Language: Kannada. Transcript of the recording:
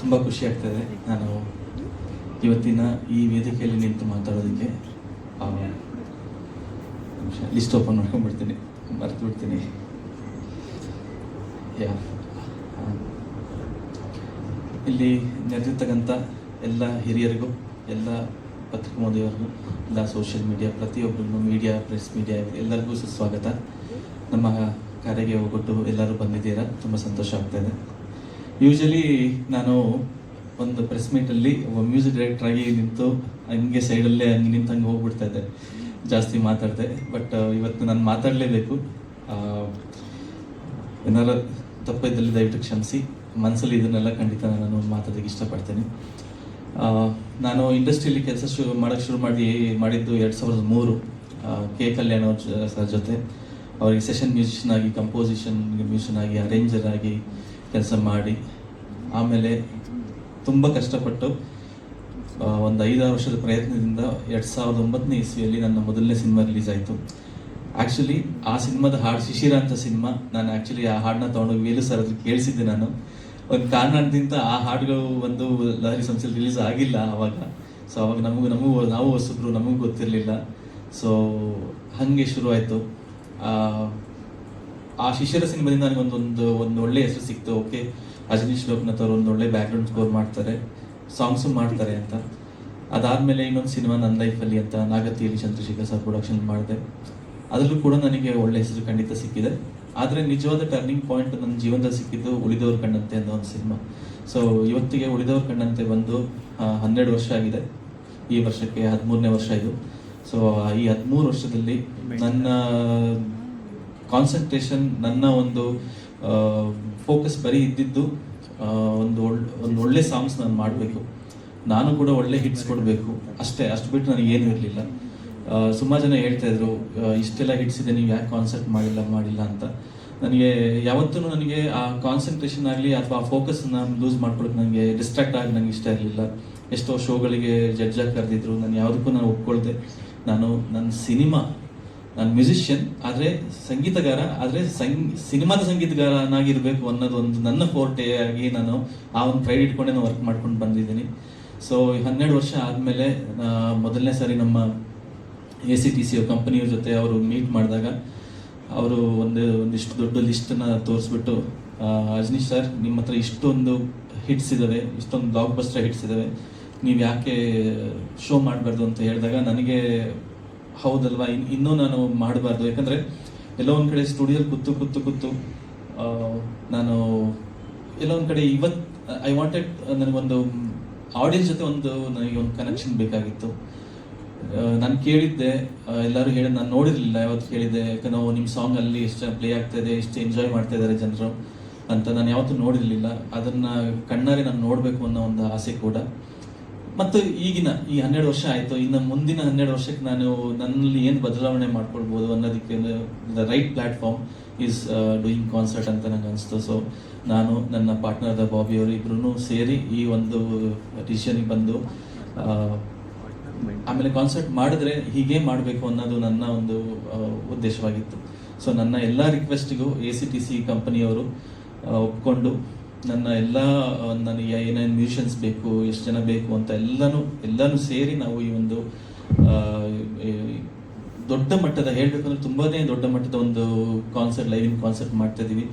ತುಂಬ ಖುಷಿ ಆಗ್ತದೆ ನಾನು ಇವತ್ತಿನ ಈ ವೇದಿಕೆಯಲ್ಲಿ ನಿಂತು ಮಾತಾಡೋದಕ್ಕೆ. ಲಿಸ್ಟ್ ಓಪನ್ ಮಾಡ್ಕೊಂಡ್ಬಿಡ್ತೀನಿ, ಮರ್ತು ಬಿಡ್ತೀನಿ. ಇಲ್ಲಿ ನೆರೆದಿರ್ತಕ್ಕಂಥ ಎಲ್ಲ ಹಿರಿಯರಿಗೂ, ಎಲ್ಲ ಪತ್ರಿಕೋದ್ಯಮರಿಗೂ, ಎಲ್ಲ ಸೋಷಿಯಲ್ ಮೀಡಿಯಾ ಪ್ರತಿಯೊಬ್ಬರಿಗೂ, ಮೀಡಿಯಾ, ಪ್ರೆಸ್ ಮೀಡಿಯಾ ಎಲ್ಲರಿಗೂ ಸುಸ್ವಾಗತ. ನಮ್ಮ ಕಾರ್ಯಕ್ಕೆ ಹೋಗ್ಬಿಟ್ಟು ಎಲ್ಲರೂ ಬಂದಿದ್ದೀರಾ, ತುಂಬ ಸಂತೋಷ ಆಗ್ತಾಯಿದೆ. ಯೂಶಲಿ ನಾನು ಒಂದು ಪ್ರೆಸ್ ಮೀಟಲ್ಲಿ ಮ್ಯೂಸಿಕ್ ಡೈರೆಕ್ಟರ್ ಆಗಿ ನಿಂತು ಹಂಗೆ ಸೈಡಲ್ಲೇ ಹಂಗೆ ನಿಂತು ಹಂಗೆ ಹೋಗ್ಬಿಡ್ತಾ ಇದ್ದೆ, ಜಾಸ್ತಿ ಮಾತಾಡಿದೆ. ಬಟ್ ಇವತ್ತು ನಾನು ಮಾತಾಡಲೇಬೇಕು. ಏನಾರು ತಪ್ಪಿದ್ದಲ್ಲಿ ದಯವಿಟ್ಟು ಕ್ಷಮಿಸಿ. ಮನಸ್ಸಲ್ಲಿ ಇದನ್ನೆಲ್ಲ ಖಂಡಿತ ನಾನು ಮಾತಾಡೋದಕ್ಕೆ ಇಷ್ಟಪಡ್ತೀನಿ. ನಾನು ಇಂಡಸ್ಟ್ರಿಯಲ್ಲಿ ಕೆಲಸ ಮಾಡೋಕ್ಕೆ ಶುರು ಮಾಡಿದ್ದು 2003 ಕೆ ಕಲ್ಯಾಣ್ ಅವ್ರ ಸರ್ ಜೊತೆ. ಅವರಿಗೆ ಸೆಷನ್ ಮ್ಯೂಸಿಷಿಯನ್ ಆಗಿ, ಕಂಪೋಸಿಷನ್ ಮ್ಯೂಸಿಷಿಯನ್ ಆಗಿ, ಅರೇಂಜರ್ ಆಗಿ ಕೆಲಸ ಮಾಡಿ, ಆಮೇಲೆ ತುಂಬ ಕಷ್ಟಪಟ್ಟು ಒಂದು 5-6 ವರ್ಷದ ಪ್ರಯತ್ನದಿಂದ 2009ನೇ ಇಸ್ವಿಯಲ್ಲಿ ನನ್ನ ಮೊದಲನೇ ಸಿನಿಮಾ ರಿಲೀಸ್ ಆಯಿತು. ಆ್ಯಕ್ಚುಲಿ ಆ ಸಿನಿಮಾದ ಹಾಡು ಶಿಶಿರ ಅಂತ ಸಿನಿಮಾ. ನಾನು ಆ್ಯಕ್ಚುಲಿ ಆ ಹಾಡನ್ನ ತೊಗೊಂಡು ವೇಲು ಸರ್ ಹತ್ರ ಕೇಳಿಸಿದ್ದೆ. ನಾನು ಒಂದು ಕಾರಣದಿಂದ ಆ ಹಾಡುಗಳು ಒಂದು ಲಹರಿ ಸಂಸ್ಥೆಯಲ್ಲಿ ರಿಲೀಸ್ ಆಗಿಲ್ಲ ಆವಾಗ. ಸೊ ಅವಾಗ ನಾವು ಹೊಸಬ್ರು, ನಮಗೂ ಗೊತ್ತಿರಲಿಲ್ಲ. ಸೊ ಹಾಗೆ ಶುರುವಾಯಿತು. ಆ ಶಿಶಿರ ಸಿನಿಮಾದಿಂದ ನನಗೆ ಒಂದು ಒಳ್ಳೆ ಹೆಸರು ಸಿಕ್ತು. ಓಕೆ, ಅಜನೀಶ್ ಲೋಕನಾಥ್ ಅವರು ಒಂದು ಒಳ್ಳೆ ಬ್ಯಾಕ್ಗ್ರೌಂಡ್ ಸ್ಕೋರ್ ಮಾಡ್ತಾರೆ, ಸಾಂಗ್ಸು ಮಾಡ್ತಾರೆ ಅಂತ. ಅದಾದಮೇಲೆ ಇನ್ನೊಂದು ಸಿನಿಮಾ ನನ್ನ ಲೈಫಲ್ಲಿ ಅಂತ ನಾಗತಿಯಲ್ಲಿ ಚಂದ್ರಶೇಖರ್ ಸರ್ ಪ್ರೊಡಕ್ಷನ್ ಮಾಡಿದೆ. ಅದರಲ್ಲೂ ಕೂಡ ನನಗೆ ಒಳ್ಳೆ ಹೆಸರು ಖಂಡಿತ ಸಿಕ್ಕಿದೆ. ಆದರೆ ನಿಜವಾದ ಟರ್ನಿಂಗ್ ಪಾಯಿಂಟ್ ನನ್ನ ಜೀವನದಲ್ಲಿ ಸಿಕ್ಕಿದ್ದು ಉಳಿದವ್ರ ಕಣ್ಣಂತೆ ಅನ್ನೋ ಒಂದು ಸಿನಿಮಾ. ಸೊ ಇವತ್ತಿಗೆ ಉಳಿದವ್ರ ಕಣ್ಣಂತೆ ಬಂದು 12 ವರ್ಷ ಆಗಿದೆ. ಈ ವರ್ಷಕ್ಕೆ 13ನೇ ವರ್ಷ ಇದು. ಸೊ ಈ 13 ವರ್ಷದಲ್ಲಿ ನನ್ನ ಕಾನ್ಸಂಟ್ರೇಷನ್, ನನ್ನ ಒಂದು ಫೋಕಸ್ ಬರೀ ಇದ್ದಿದ್ದು ಒಂದು ಒಳ್ಳೆ ಸಾಂಗ್ಸ್ ನಾನು ಮಾಡಬೇಕು, ನಾನು ಕೂಡ ಒಳ್ಳೆ ಹಿಟ್ಸ್ ಕೊಡಬೇಕು ಅಷ್ಟು ಬಿಟ್ಟು ನನಗೇನು ಇರಲಿಲ್ಲ. ಸುಮಾರು ಜನ ಹೇಳ್ತಾ ಇದ್ರು, ಇಷ್ಟೆಲ್ಲ ಹಿಟ್ಸ್ ಇದೆ, ನೀವು ಯಾಕೆ ಕಾನ್ಸರ್ಟ್ ಮಾಡಿಲ್ಲ ಅಂತ. ಯಾವತ್ತೂ ನನಗೆ ಆ ಕಾನ್ಸಂಟ್ರೇಷನ್ ಆಗಲಿ ಅಥವಾ ಆ ಫೋಕಸ್ನ ಲೂಸ್ ಮಾಡ್ಕೊಳಕ್ಕೆ ನನಗೆ ಡಿಸ್ಟ್ರಾಕ್ಟ್ ಆಗಿ ನನಗೆ ಇಷ್ಟ ಇರಲಿಲ್ಲ. ಎಷ್ಟೋ ಶೋಗಳಿಗೆ ಜಡ್ಜಾಗಿ ಕರೆದಿದ್ರು, ನಾನು ಯಾವುದಕ್ಕೂ ನಾನು ಒಪ್ಕೊಳ್ದೆ. ನಾನು ಮ್ಯೂಸಿಷಿಯನ್ ಆದರೆ ಸಂಗೀತಗಾರ, ಆದರೆ ಸಿನಿಮಾದ ಸಂಗೀತಗಾರನಾಗಿರ್ಬೇಕು ಅನ್ನೋದು ಒಂದು ನನ್ನ ಫೋರ್ಟೆ ಆಗಿ ನಾನು ಆ ಒಂದು ಪ್ರೈಡ್ ಇಟ್ಕೊಂಡೆ ನಾನು ವರ್ಕ್ ಮಾಡ್ಕೊಂಡು ಬಂದಿದ್ದೀನಿ. ಸೊ 12 ವರ್ಷ ಆದಮೇಲೆ ಮೊದಲನೇ ಸಾರಿ ನಮ್ಮ ACTC ಕಂಪನಿಯವ್ರ ಜೊತೆ ಅವರು ಮೀಟ್ ಮಾಡಿದಾಗ ಅವರು ಒಂದಿಷ್ಟು ದೊಡ್ಡ ಲಿಸ್ಟನ್ನು ತೋರಿಸ್ಬಿಟ್ಟು, ಅಜನೀಶ್ ಸರ್, ನಿಮ್ಮ ಹತ್ರ ಇಷ್ಟೊಂದು ಹಿಟ್ಸ್ ಇದ್ದಾವೆ, ಇಷ್ಟೊಂದು ಬ್ಲಾಕ್ ಬಸ್ಟರ್ ಹಿಟ್ಸ್ ಇದ್ದಾವೆ, ನೀವು ಯಾಕೆ ಶೋ ಮಾಡಬಾರ್ದು ಅಂತ ಹೇಳಿದಾಗ ನನಗೆ ಹೌದಲ್ವಾ, ಇನ್ನೂ ನಾನು ಮಾಡಬಾರ್ದು. ಯಾಕಂದರೆ ಎಲ್ಲೋ ಒಂದು ಕಡೆ ಸ್ಟುಡಿಯೋಲಿ ಕೂತು ನಾನು ಎಲ್ಲೋ ಒಂದು ಕಡೆ ಐ ವಾಂಟೆಡ್, ನನಗೊಂದು ಆಡಿಯನ್ಸ್ ಜೊತೆ ನನಗೆ ಒಂದು ಕನೆಕ್ಷನ್ ಬೇಕಾಗಿತ್ತು. ನಾನು ಕೇಳಿದ್ದೆ, ಎಲ್ಲರೂ ಹೇಳಿ, ನಾನು ನೋಡಿರಲಿಲ್ಲ, ಯಾವತ್ತು ಕೇಳಿದ್ದೆ. ಯಾಕಂದ್ರೆ ನಿಮ್ಮ ಸಾಂಗ್ ಅಲ್ಲಿ ಎಷ್ಟು ಪ್ಲೇ ಆಗ್ತಾ ಇದೆ, ಎಷ್ಟು ಎಂಜಾಯ್ ಮಾಡ್ತಾ ಇದ್ದಾರೆ ಜನರು ಅಂತ ನಾನು ಯಾವತ್ತೂ ನೋಡಿರಲಿಲ್ಲ. ಅದನ್ನು ಕಣ್ಣಾರೆ ನಾನು ನೋಡಬೇಕು ಅನ್ನೋ ಒಂದು ಆಸೆ ಕೂಡ. ಮತ್ತು ಈಗಿನ ಈ 12 ವರ್ಷ ಆಯಿತು, ಇನ್ನು ಮುಂದಿನ 12 ವರ್ಷಕ್ಕೆ ನಾನು ನನ್ನಲ್ಲಿ ಏನು ಬದಲಾವಣೆ ಮಾಡ್ಕೊಳ್ಬೋದು ಅನ್ನೋದಕ್ಕೆ the right platform is doing concert ಅಂತ ನನಗೆ ಅನಿಸ್ತು. ಸೊ ನಾನು, ನನ್ನ ಪಾರ್ಟ್ನರ್ ಬಾಬಿ ಅವರು ಇಬ್ಬರೂ ಸೇರಿ ಈ ಒಂದು ಡಿಸಿಷನ್ಗೆ ಬಂದು ಆಮೇಲೆ ಕಾನ್ಸರ್ಟ್ ಮಾಡಿದ್ರೆ ಹೀಗೆ ಮಾಡಬೇಕು ಅನ್ನೋದು ನನ್ನ ಒಂದು ಉದ್ದೇಶವಾಗಿತ್ತು. ಸೊ ನನ್ನ ಎಲ್ಲ ರಿಕ್ವೆಸ್ಟಿಗೂ ACTC ಕಂಪನಿಯವರು ಒಪ್ಕೊಂಡು ನನ್ನ ನನಗೆ ಏನೇನು ಮ್ಯೂಸಿಷಿಯನ್ಸ್ ಬೇಕು, ಎಷ್ಟು ಜನ ಬೇಕು ಅಂತ ಎಲ್ಲನೂ ಸೇರಿ ನಾವು ಈ ಒಂದು ದೊಡ್ಡ ಮಟ್ಟದ, ಹೇಳಬೇಕಂದ್ರೆ ತುಂಬಾ ದೊಡ್ಡ ಮಟ್ಟದ ಒಂದು ಕಾನ್ಸರ್ಟ್, ಲೈವ್ ಇನ್ ಕಾನ್ಸರ್ಟ್ ಮಾಡ್ತಾ ಇದ್ದೀವಿ.